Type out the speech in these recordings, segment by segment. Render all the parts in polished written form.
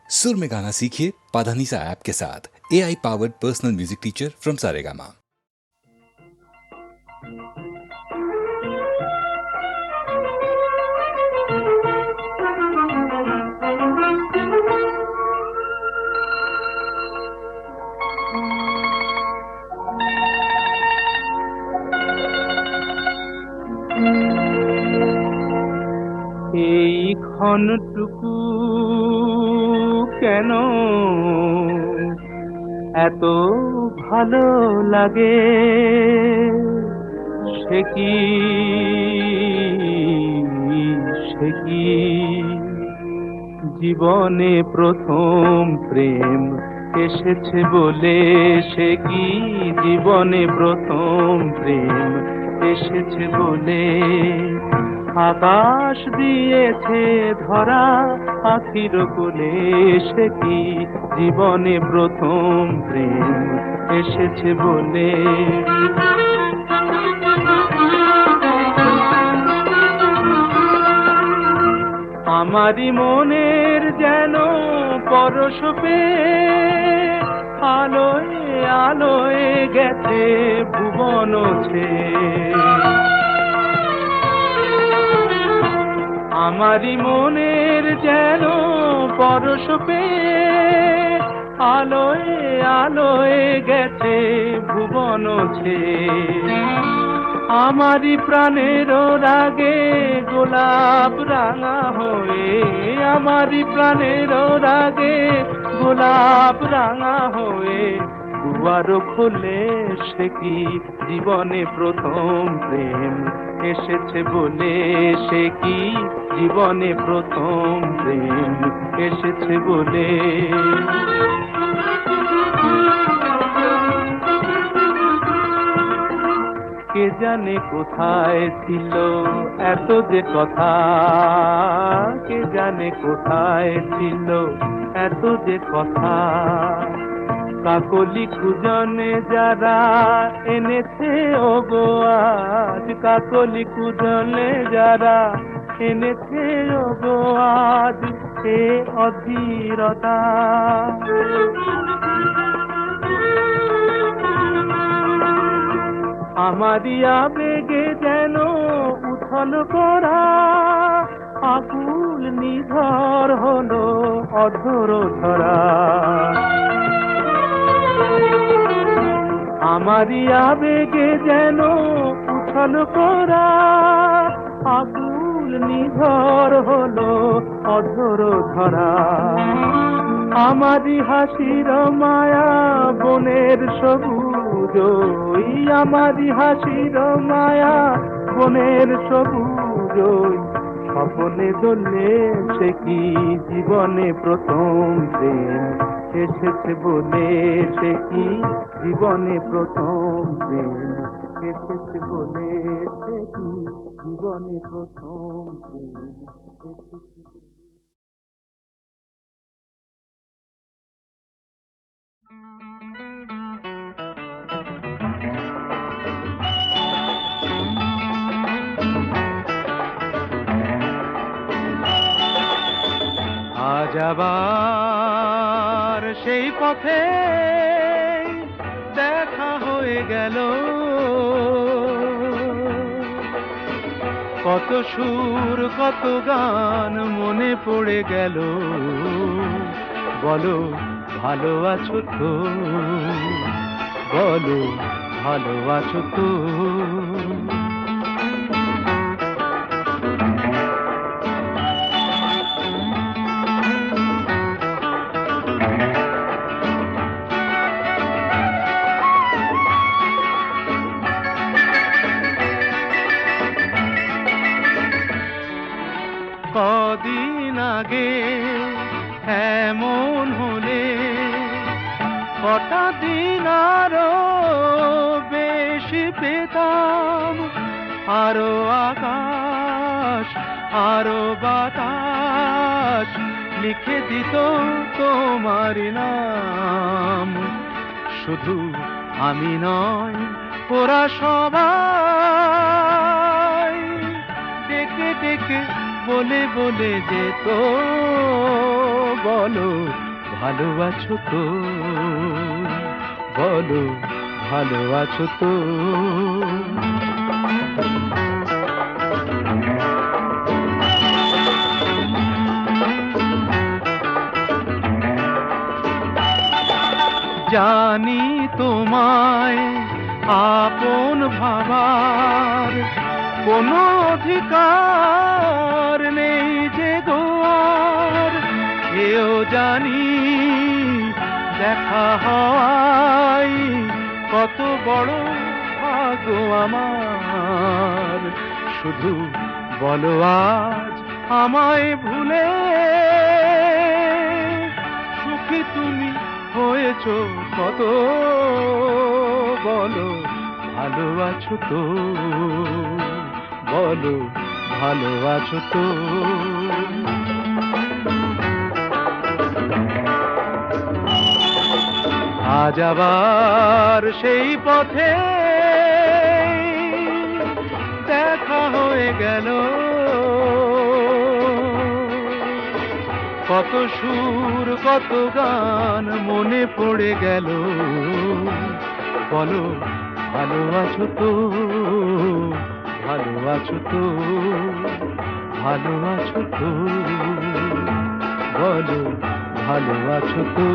सुर में गाना सीखिए पाधानीसा ऐप के साथ। AI powered personal music teacher from Saregama. এই ক্ষণটুকু কেন এত ভালো লাগে, সে কি জীবনে প্রথম প্রেম এসেছে বলে, সে কি জীবনে প্রথম প্রেম এসেছে বলে, আকাশ দিয়েছে ধরা আখির কোলে, সে কি জীবনে প্রথম প্রেম এসেছে বলে। আমারই মনের যেন পরশ পেয়ে আলোয় আলোয় গেছে ভুবন ছেয়ে। আমারই মনের যেন পরশ পেয়ে আলোয় আলোয় গেছে ভুবন ছেয়ে। আমারই প্রাণের রাগে গোলাপ রাঙা হয়ে, আমারই প্রাণের রাগে গোলাপ রাঙা হয়ে দুয়ার খোলে, সে কি জীবনে প্রথম প্রেম এসেছে বলে, সে কি জীবনে প্রথম প্রেম এসেছে বলে। কে জানে কোথায় ছিল এত যে কথা, কে জানে কোথায় ছিল এত যে কথা, কাকলি কুজনে যারা এনেছে ওগো আজ, কাকলি কুজনে যারা এনেছে ওগো আজ এ অধীরতা। আমারই আবেগে যেন উথল করা আকুল নিধর হলো অধর ধরা। আমারই আবেগে যেন উথল করা আকুল নিধর হলো অধর ধরা। আমারই হাসির মায়া বনের সবুজ, আমারই হাসির মায়া বনের সবুজ, স্বপনে দোলে, সে কি জীবনে প্রথম প্রেম এসেছে বলে, সে কি জীবনে প্রথম প্রেম এসেছে বলে, সে কি জীবনে প্রথম প্রেম এসেছে। আজ আবার সেই পথে দেখা হয়ে গেল, কত সুর কত গান মনে পড়ে গেল, বলো ভালো আছো তো, বলো ভালো আছো তো। কদিন আগে এমন হলে কটা দিন আরো বেশি পেতাম, আরো আকাশ আরো বাতাস লিখে দিত তোমার নাম। শুধু আমি নয় ওরা সবাই ডেকে ডেকে বলে বলে যেত, বলো ভালো আছো তো, বলো ভালো আছো তো। জানি তোমায় আপন ভাবার কোনো অধিকার নেই যে গোয়ার, এও জানি দেখা হয় কত বড় ভাগ্য আমার। শুধু বলো আজ আমায় ভুলে সুখী তুমি হয়েছো কত, বলো ভালো আছো তো, বলো ভালো আছো তো। আজ আবার সেই পথে দেখা হয়ে গেল, কত সুর কত গান মনে পড়ে গেল। বলো ভালো আছো তো, ভালো আছো তো, ভালো আছো তো, বলো ভালো আছো তো।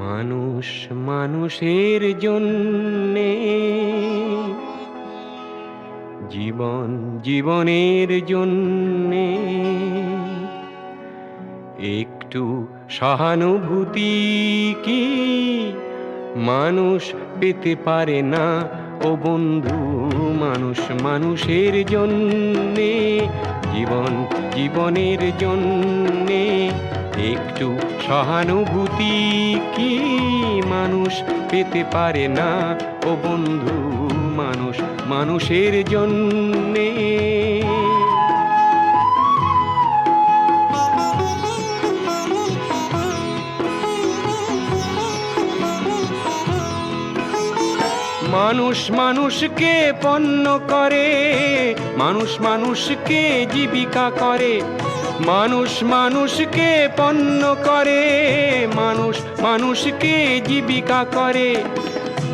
মানুষ মানুষের জন্যে, জীবন জীবনের জন্যে একটু সহানুভূতি কি মানুষ পেতে পারে না ও বন্ধু? মানুষ মানুষের জন্যে, জীবন জীবনের জন্যে একটু সহানুভূতি কি মানুষ পেতে পারে না ও বন্ধু? মানুষ মানুষের জন্যে। মানুষ মানুষকে পণ্য করে, মানুষ মানুষকে জীবিকা করে, মানুষ মানুষকে পণ্য করে, মানুষ মানুষকে জীবিকা করে।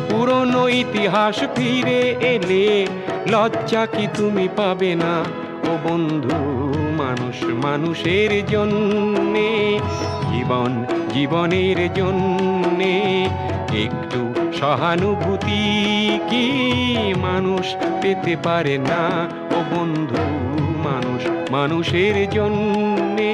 পুরনো ইতিহাস ফিরে এলে লজ্জা কি তুমি পাবে না ও বন্ধু? মানুষ মানুষের জন্যে, জীবন জীবনের জন্যে একটু সহানুভূতি কি মানুষ পেতে পারে না ও বন্ধু? মানুষ মানুষের জন্যে।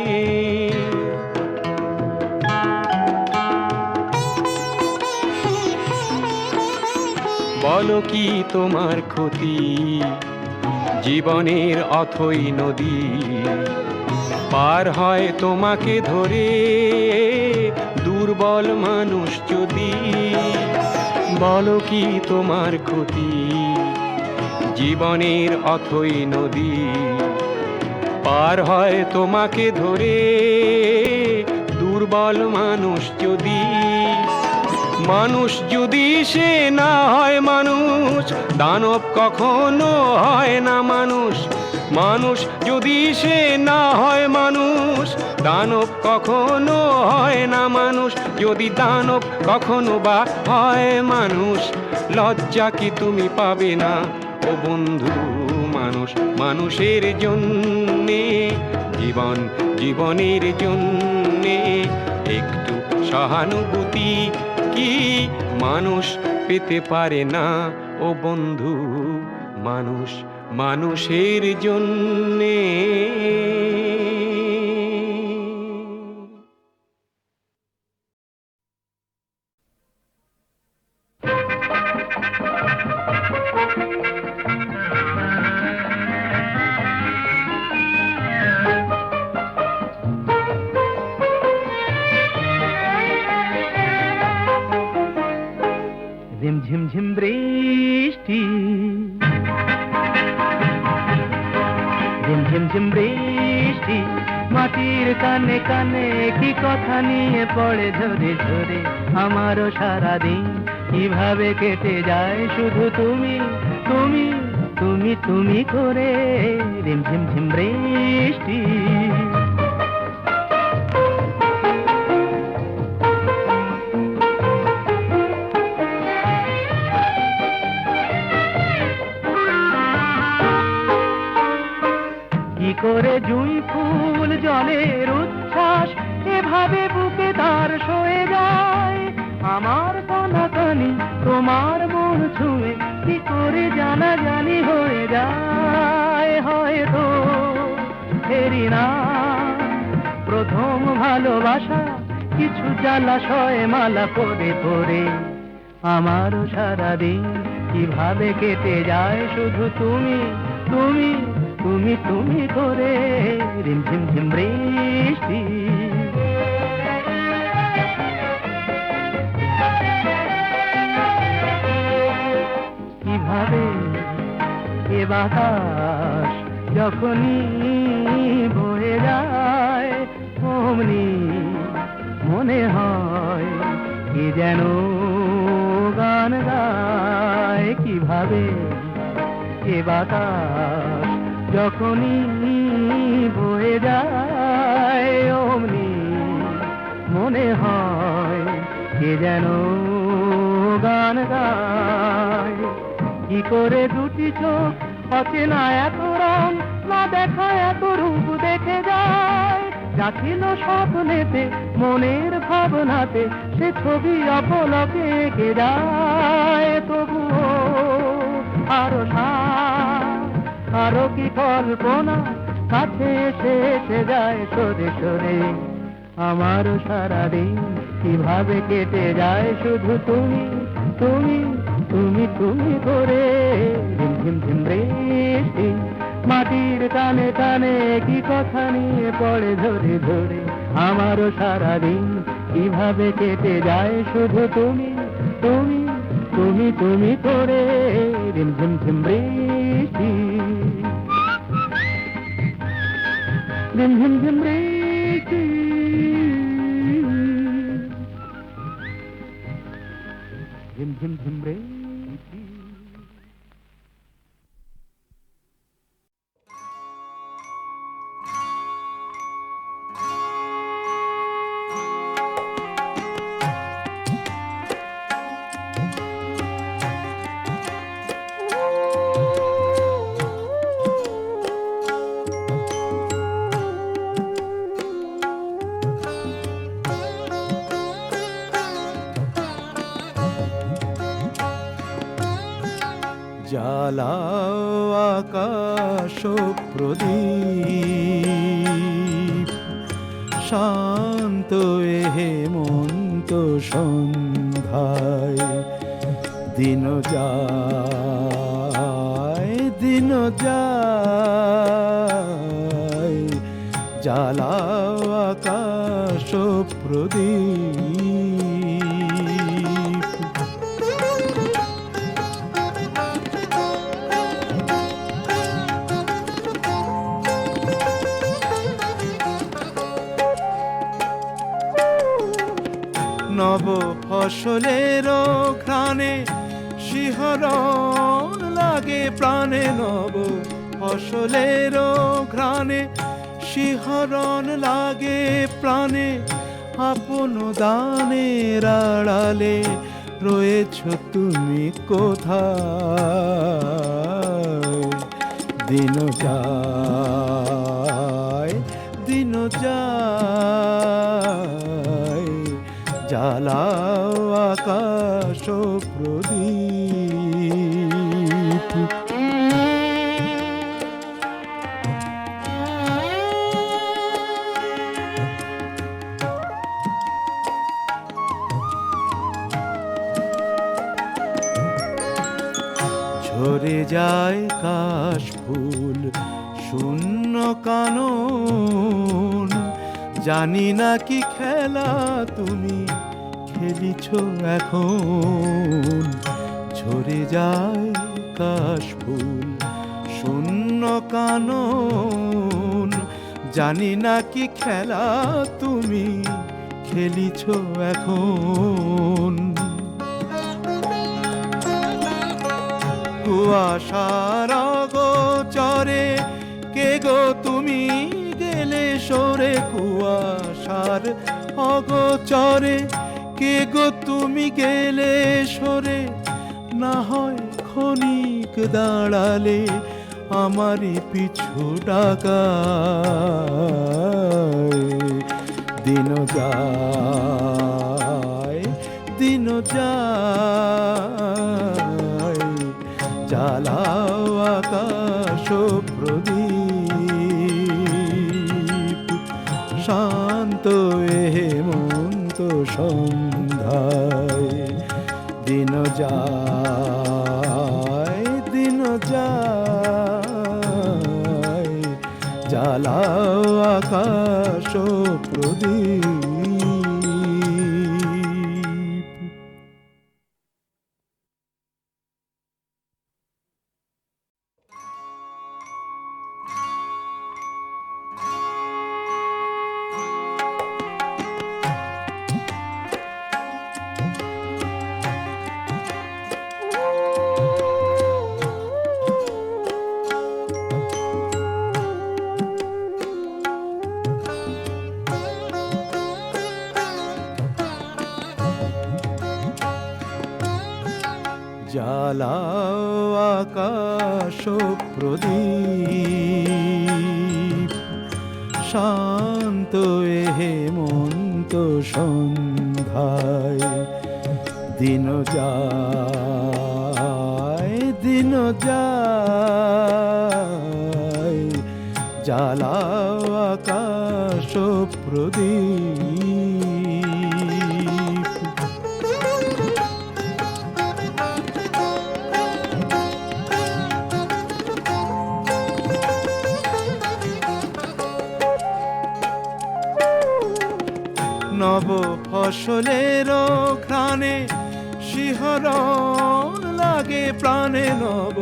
বলো কি তোমার ক্ষতি জীবনের অথই নদী পার হয় তোমাকে ধরে দুর্বল মানুষ যদি? বলো কি তোমার ক্ষতি জীবনের অথই নদী পার হয় তোমাকে ধরে দুর্বল মানুষ যদি? মানুষ যদি সে না হয় মানুষ, দানব কখনো হয় না মানুষ। মানুষ যদি সে না হয় মানুষ, দানব কখনো হয় না মানুষ। যদি দানব কখনো বা হয় মানুষ, লজ্জা কি তুমি পাবে না ও বন্ধু? মানুষ মানুষের জন্যে, জীবন জীবনের জন্যে একটু সহানুভূতি কি মানুষ পেতে পারে না ও বন্ধু? মানুষ মানুষের জন্যে। ঝিম ঝিম বৃষ্টি ঝিম ঝিম ঝিম বৃষ্টি মাটির কানে কানে কি কথা নিয়ে পড়ে ঝরে ঝরে আমারও সারাদিন কিভাবে কেটে যায় শুধু তুমি তুমি তুমি তুমি করে রিম ঝিম ঝিম বৃষ্টি কি করে জুঁই ফুল জলের উচ্ছ্বাস এভাবে বুকে তার সয়ে যায় আমার কানাকানি তোমার মন ছুঁয়ে কি করে জানা জানি হয়ে যায় হয়তো ফেরি না প্রথম ভালোবাসা কিছু জ্বালাশয় মালা পড়ে পড়ে আমারও সারাদিন কিভাবে কেটে যায় শুধু তুমি তুমি তুমি তুমি করে রিম ঝিম ঝিম বৃষ্টি কিভাবে এ বাতাস যখনই বয়ে যায় অমনি মনে হয় কি যেন গান গায় কিভাবে এ বাতাস যখনই বয়ে যায় অমনি মনে হয় কে যেন গান গায় কি করে দুটি চোখ অচেনা এত রং না দেখা এত রূপ দেখে যায় যা ছিল স্বপ্নেতে মনের ভাবনাতে সে ছবি অপলকে এঁকে যায় তবুও আরো আরো কি কল্পনা কাছে এসে এসে যায় সরে সরে আমারও সারাদিন কিভাবে কেটে যায় শুধু তুমি তুমি তুমি তুমি করে ঝিম ঝিম ঝিম বৃষ্টি মাটির কানে কানে কি কথা নিয়ে পড়ে ধরে ধরে আমারও সারাদিন কিভাবে কেটে যায় শুধু তুমি তুমি তুমি তুমি করে ঝিম ঝিম ঝিম বৃষ্টি ঝিম ঝিম ঝিম বৃষ্টি ঝিম ঝিম ঝিম বৃষ্টি জ্বালাও আকাশ প্রদীপ শান্ত এ হেমন্ত সন্ধ্যায় দিন যায় জ্বালাও আকাশ প্রদীপ নব ফসলের ঘ্রাণে শিহরণ লাগে প্রাণে নব ফসলের ঘ্রাণে শিহরণ লাগে প্রাণে আপন দানের আড়ালে রয়েছ তুমি কোথায় দিন যায় জ্বালাও আকাশ প্রদীপ ঝরে যায় কাশ ফুল শূন্য কানন জানি না কি খেলা তুমি খেলিছ এখন ঝরে যায় কাশফুল শূন্য কানন, জানি না কি খেলা তুমি খেলিছ এখন। কুয়াশার অগোচরে কে গো তুমি গেলে সরে, কুয়াশার অগোচরে কে গো তুমি গেলে সরে, না হয় ক্ষণিক দাঁড়ালে আমারই পিছু ডাকায়। দিন যায় দিন যায়, জ্বালাও আকাশ প্রদীপ, শান্ত এ হেমন্ত সন্ধ্যায়। দিন যায় দিন যায়, জ্বালাও আকাশ প্রদীপ। জ্বালাও আকাশ প্রদীপ, শান্ত এ হেমন্ত সন্ধ্যায়। দিন যায় দিন যায়, জ্বালাও আকাশ প্রদীপ। নব ফসলের ঘ্রাণে শিহরণ লাগে প্রাণে, নব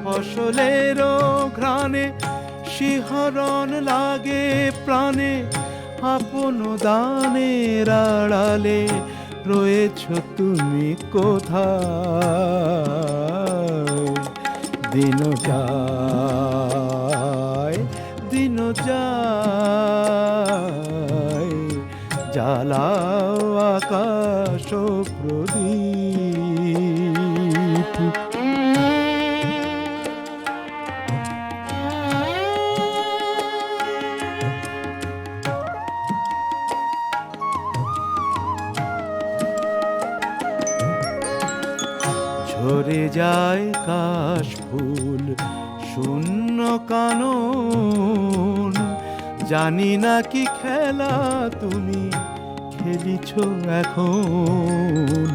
ফসলের ঘ্রাণে শিহরণ লাগে প্রাণে। আপন দানের আড়ালে রয়েছ তুমি কোথায়? দিন যায় দিন যায়, জ্বালাও আকাশ প্রদীপ। ঝরে যায় কাশফুল শূন্য কানন, জানি না কি খেলা তুমি খেলিছ এখন।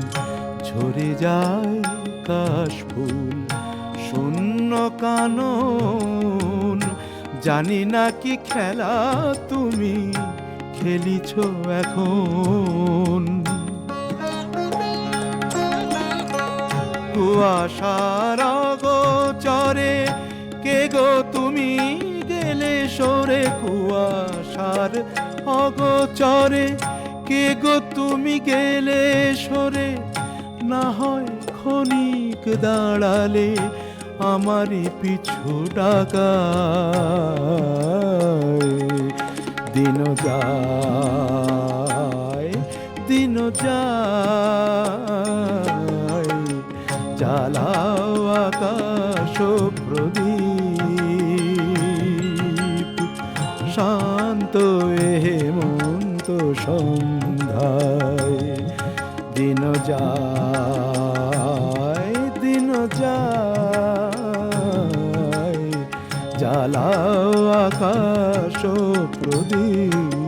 ঝরে যায় কাশফুল শূন্য কানন, জানি না কি খেলা তুমি খেলিছ এখন। কুয়াশার অগোচরে কে গো তুমি গেলে সরে, কুয়াশার অগোচরে কে গো তুমি গেলে সরে, না হয় ক্ষণিক দাঁড়ালে আমারই পিছু ডাকায়। দিন যায় দিন যায়, জ্বালাও আকাশ প্রদীপ, শান্ত এ হেমন্ত সন্ধ্যায়। দিন যায় দিন যায়, জ্বালাও আকাশ প্রদীপ।